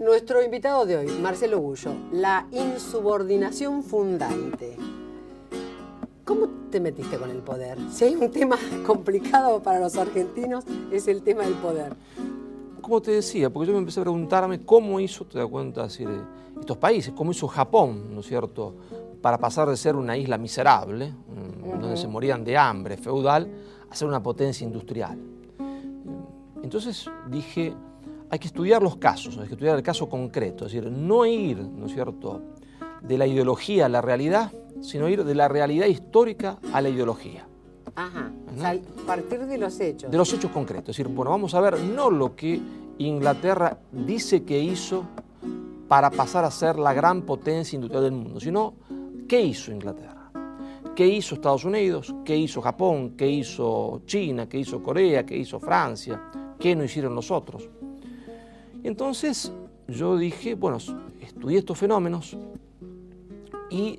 Nuestro invitado de hoy, Marcelo Gullo, la insubordinación fundante. ¿Cómo te metiste con el poder? Si hay un tema complicado para los argentinos, es el tema del poder. Como te decía, porque yo me empecé a preguntarme cómo hizo, te das cuenta, decir, estos países, cómo hizo Japón, ¿no es cierto?, para pasar de ser una isla miserable, donde se morían de hambre feudal, a ser una potencia industrial. Entonces dije, hay que estudiar los casos, hay que estudiar el caso concreto, es decir, no ir, ¿no es cierto?, de la ideología a la realidad, sino ir de la realidad histórica a la ideología. Ajá, ¿no? O sea, partir de los hechos. De los hechos concretos, es decir, bueno, vamos a ver no lo que Inglaterra dice que hizo para pasar a ser la gran potencia industrial del mundo, sino qué hizo Inglaterra, qué hizo Estados Unidos, qué hizo Japón, qué hizo China, qué hizo Corea, qué hizo Francia, qué no hicieron los otros. Y entonces yo dije, bueno, estudié estos fenómenos y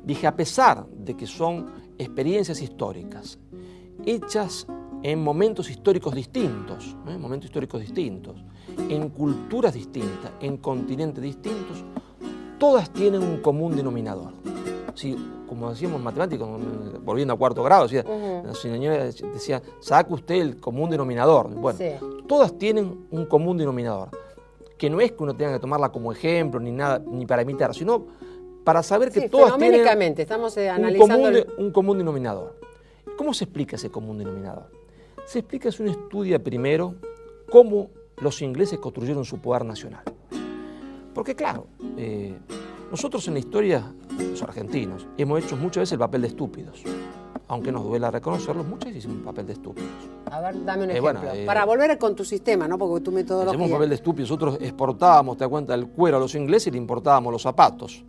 dije, a pesar de que son experiencias históricas hechas en momentos históricos distintos, en culturas distintas, en continentes distintos, todas tienen un común denominador. Sí, como decíamos en matemáticas, volviendo a cuarto grado, decía, la señora decía, saca usted el común denominador. Bueno, sí. Todas tienen un común denominador, que no es que uno tenga que tomarla como ejemplo, ni nada, ni para imitar, sino para saber que todas tienen estamos analizando un común denominador. ¿Cómo se explica ese común denominador? Se explica, si uno estudia primero cómo los ingleses construyeron su poder nacional. Porque claro, nosotros en la historia, los argentinos, hemos hecho muchas veces el papel de estúpidos. Aunque nos duela reconocerlo, muchas veces hicimos un papel de estúpidos. A ver, dame un ejemplo. Para volver con tu sistema, ¿no? Porque tu metodología. Hicimos un papel de estúpidos. Nosotros exportábamos, te das cuenta, el cuero a los ingleses y le importábamos los zapatos.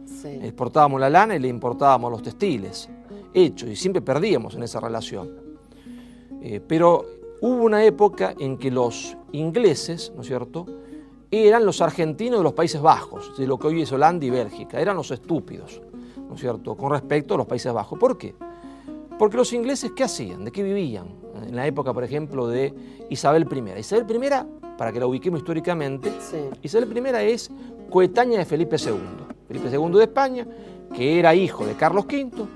Sí. Exportábamos la lana y le importábamos los textiles hechos, y siempre perdíamos en esa relación. Pero hubo una época en que los ingleses, ¿no es cierto?, eran los argentinos de los Países Bajos, de lo que hoy es Holanda y Bélgica, eran los estúpidos, ¿no es cierto?, con respecto a los Países Bajos. ¿Por qué? Porque los ingleses, ¿qué hacían? ¿De qué vivían? En la época, por ejemplo, de Isabel I. Isabel I, para que la ubiquemos históricamente, sí. Isabel I es coetánea de Felipe II. Felipe II de España, que era hijo de Carlos V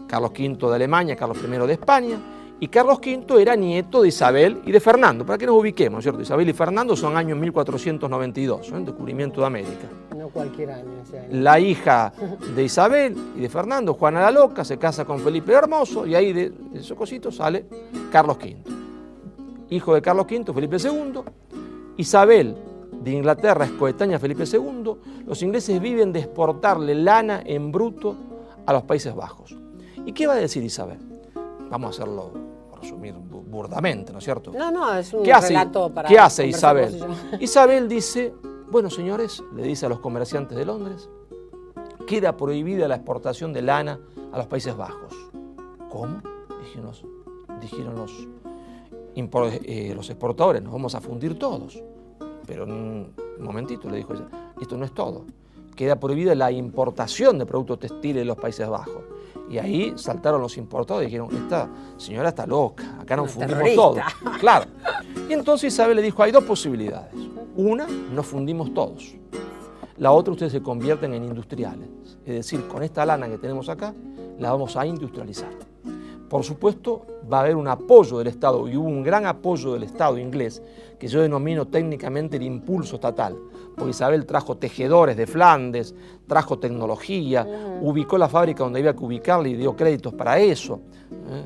de Alemania, Carlos I de España, y Carlos V era nieto de Isabel y de Fernando, para que nos ubiquemos, ¿no es cierto? Isabel y Fernando son años 1492, el descubrimiento de América. No cualquier año ese año. La hija de Isabel y de Fernando, Juana la Loca, se casa con Felipe el Hermoso, y ahí de esos cositos sale Carlos V. Hijo de Carlos V, Felipe II, Isabel de Inglaterra es coetánea a Felipe II, los ingleses viven de exportarle lana en bruto a los Países Bajos. ¿Y qué va a decir Isabel? Vamos a hacerlo, por resumir burdamente, ¿no es cierto? No, es un relato para... ¿Qué hace Isabel? Isabel dice, bueno, señores, le dice a los comerciantes de Londres, queda prohibida la exportación de lana a los Países Bajos. ¿Cómo? Dijeron los exportadores, nos vamos a fundir todos. Pero en un momentito le dijo ella, esto no es todo. Queda prohibida la importación de productos textiles de los Países Bajos. Y ahí saltaron los importadores y dijeron, esta señora está loca, acá nos fundimos todos. Claro. Y entonces Isabel le dijo, hay dos posibilidades. Una, nos fundimos todos. La otra, ustedes se convierten en industriales. Es decir, con esta lana que tenemos acá, la vamos a industrializar. Por supuesto, va a haber un apoyo del Estado, y hubo un gran apoyo del Estado inglés, que yo denomino técnicamente el impulso estatal, porque Isabel trajo tejedores de Flandes, trajo tecnología, ubicó la fábrica donde había que ubicarla y dio créditos para eso.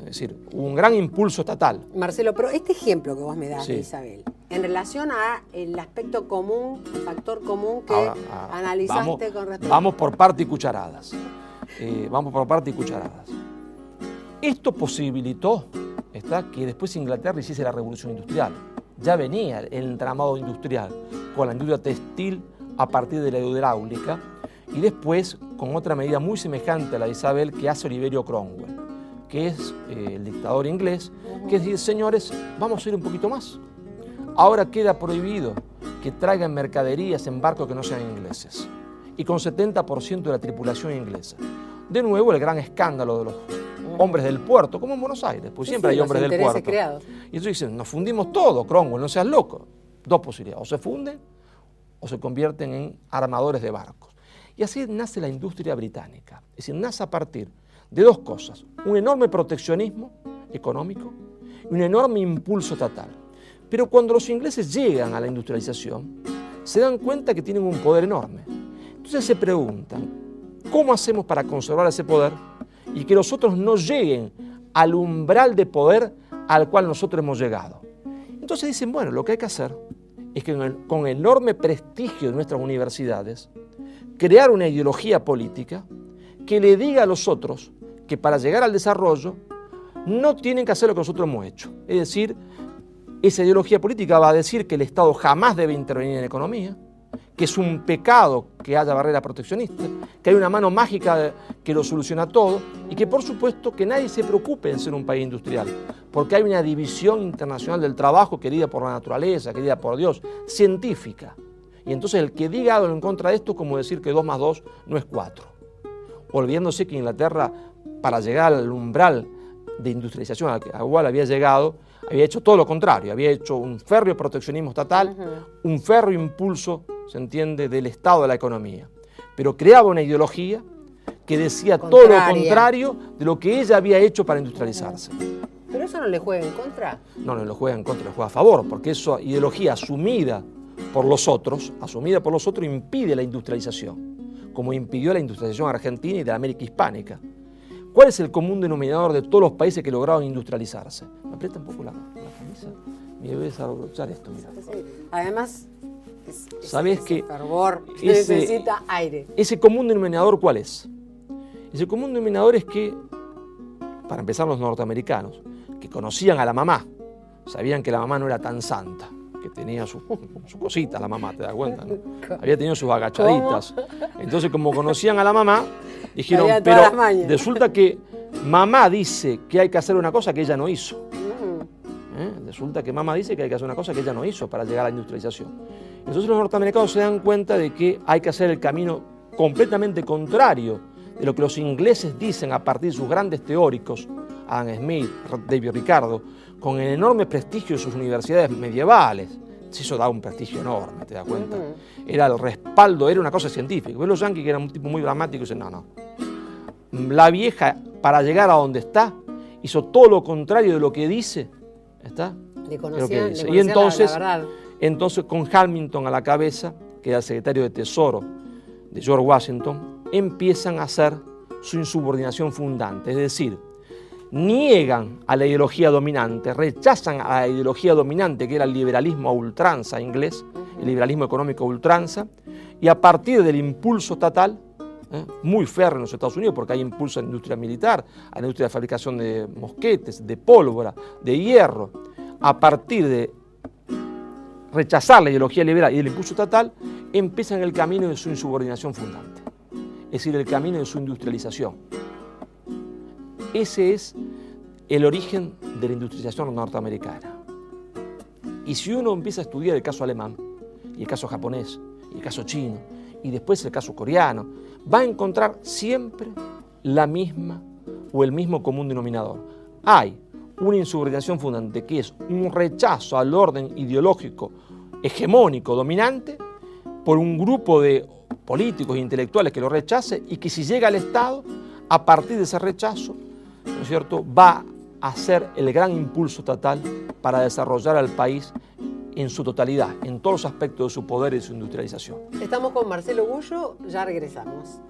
Es decir, hubo un gran impulso estatal. Marcelo, pero este ejemplo que vos me das, sí, de Isabel, en relación a el aspecto común, el factor común que analizaste con respecto... Vamos por parte y cucharadas. Esto posibilitó que después Inglaterra hiciese la revolución industrial. Ya venía el entramado industrial con la industria textil a partir de la hidráulica y después con otra medida muy semejante a la de Isabel que hace Oliverio Cromwell, que es el dictador inglés, que es decir, señores, vamos a ir un poquito más. Ahora queda prohibido que traigan mercaderías en barcos que no sean ingleses y con 70% de la tripulación inglesa. De nuevo el gran escándalo de los hombres del puerto, como en Buenos Aires, pues siempre hay hombres del puerto. Creados. Y entonces dicen, nos fundimos todo, Cromwell, no seas loco. Dos posibilidades, o se funden o se convierten en armadores de barcos. Y así nace la industria británica. Es decir, nace a partir de dos cosas: un enorme proteccionismo económico y un enorme impulso estatal. Pero cuando los ingleses llegan a la industrialización, se dan cuenta que tienen un poder enorme. Entonces se preguntan, ¿cómo hacemos para conservar ese poder y que los otros no lleguen al umbral de poder al cual nosotros hemos llegado? Entonces dicen, bueno, lo que hay que hacer es que con el enorme prestigio de nuestras universidades, crear una ideología política que le diga a los otros que para llegar al desarrollo no tienen que hacer lo que nosotros hemos hecho. Es decir, esa ideología política va a decir que el Estado jamás debe intervenir en la economía, que es un pecado que haya barreras proteccionistas, que hay una mano mágica que lo soluciona todo y que por supuesto que nadie se preocupe en ser un país industrial, porque hay una división internacional del trabajo querida por la naturaleza, querida por Dios, científica. Y entonces el que diga algo en contra de esto es como decir que 2 más 2 no es 4. Olvidándose que Inglaterra, para llegar al umbral de industrialización al cual había llegado, había hecho todo lo contrario, había hecho un férreo proteccionismo estatal, un férreo impulso, se entiende, del Estado a la economía. Pero creaba una ideología que decía todo lo contrario de lo que ella había hecho para industrializarse. ¿Pero eso no le juega en contra? No, no le juega en contra, le juega a favor, porque esa ideología asumida por los otros, impide la industrialización, como impidió la industrialización argentina y de la América hispánica. ¿Cuál es el común denominador de todos los países que lograron industrializarse? Me aprieta un poco la camisa. Me voy a desabrochar esto, mira. Sí. Además, ¿sabes ese fervor necesita aire. ¿Ese común denominador cuál es? Ese común denominador es que, para empezar, los norteamericanos, que conocían a la mamá, sabían que la mamá no era tan santa, que tenía su cosita la mamá, ¿te das cuenta? ¿No? Había tenido sus agachaditas. Entonces, como conocían a la mamá, dijeron, pero resulta que mamá dice que hay que hacer una cosa que ella no hizo. Resulta que mamá dice que hay que hacer una cosa que ella no hizo para llegar a la industrialización. Entonces los norteamericanos se dan cuenta de que hay que hacer el camino completamente contrario de lo que los ingleses dicen a partir de sus grandes teóricos, Adam Smith, David Ricardo, con el enorme prestigio de sus universidades medievales. Eso da un prestigio enorme, ¿te das cuenta? Era el respaldo, era una cosa científica. Los yanquis, que eran un tipo muy dramático, dicen, no. La vieja, para llegar a donde está, hizo todo lo contrario de lo que dice. ¿Está? Le conocían y entonces, la verdad. Entonces, con Hamilton a la cabeza, que era el secretario de Tesoro de George Washington, empiezan a hacer su insubordinación fundante. Es decir, niegan a la ideología dominante, rechazan a la ideología dominante que era el liberalismo a ultranza inglés, el liberalismo económico a ultranza, y a partir del impulso estatal, muy férreo en los Estados Unidos, porque hay impulso a la industria militar, a la industria de fabricación de mosquetes, de pólvora, de hierro, a partir de rechazar la ideología liberal y el impulso estatal, empiezan el camino de su insubordinación fundante, es decir, el camino de su industrialización. Ese es el origen de la industrialización norteamericana. Y si uno empieza a estudiar el caso alemán, y el caso japonés, y el caso chino, y después el caso coreano, va a encontrar siempre la misma o el mismo común denominador. Hay una insubordinación fundante que es un rechazo al orden ideológico hegemónico dominante por un grupo de políticos e intelectuales que lo rechace y que si llega al Estado, a partir de ese rechazo, ¿no es cierto?, va a hacer el gran impulso estatal para desarrollar al país en su totalidad, en todos los aspectos de su poder y de su industrialización. Estamos con Marcelo Gullo, ya regresamos.